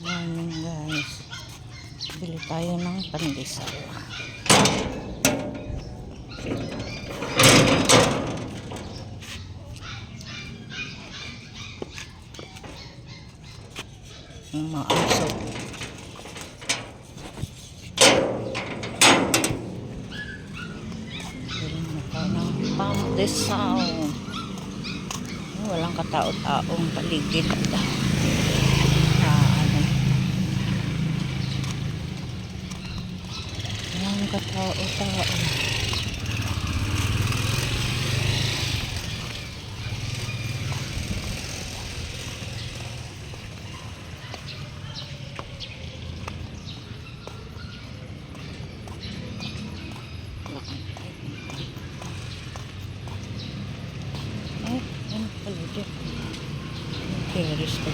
Morning guys, bili tayo ng pandesal. Ang mga aso. Bili na tayo ng pandesal. Walang katao-taong paligid. Walang katao-tao. Ay, ano pala dyan? Terrace ko.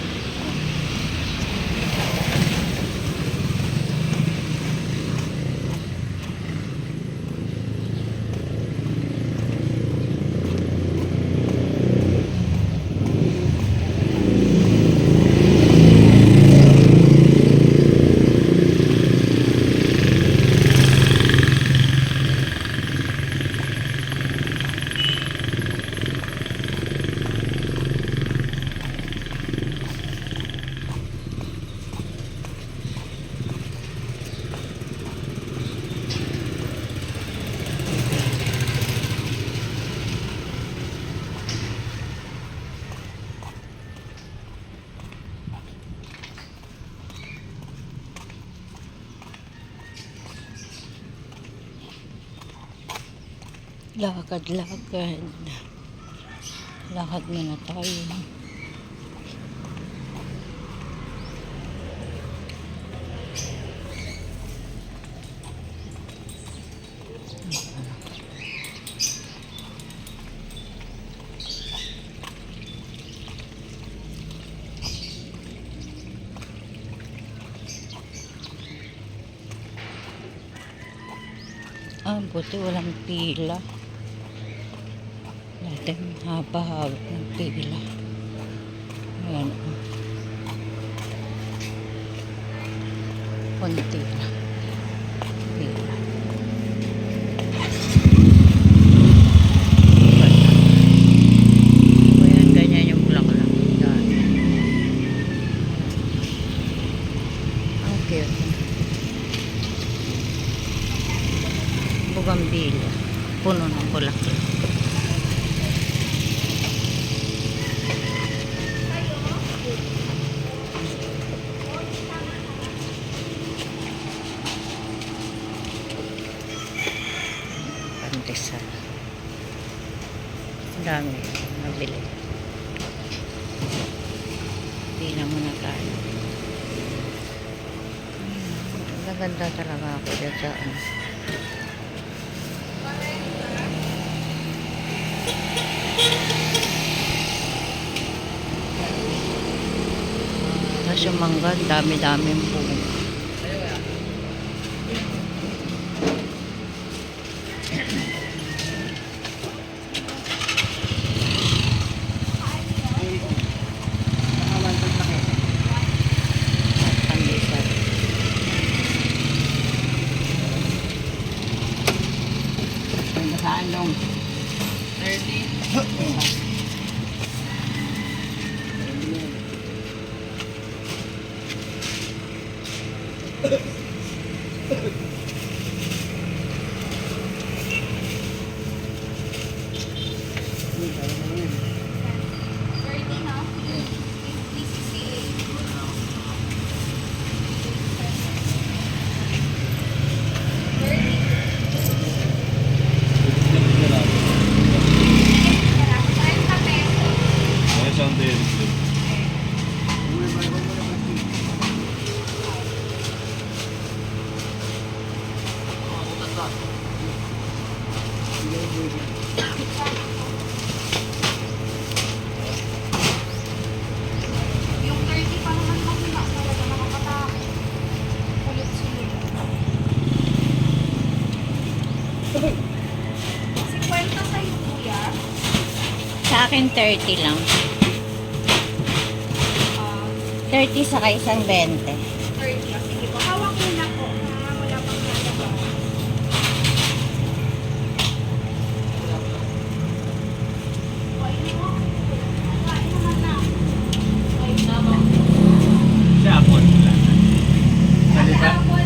Lakad-lakad. Lakad muna tayo. Buti walang pila. Dati haba-haba ng pila. Ayan. Konti na pila. Ayan, ganyan yung bulaklak. Yan. Ang cute. Bougainvillea. Puno ng bulaklak. Pandesal. Ang dami nabili. Pila muna tayo. Ganda talaga ako dyan sa ano. Tapos yung mangga, dami-daming bunga. Pandesal. Saan dong? 30. Yung 30 pa naman kasi talaga nakakatakot. Kulit sila. 50 sa'yo, kuya. Sa akin 30 lang. 30 saka isang 20.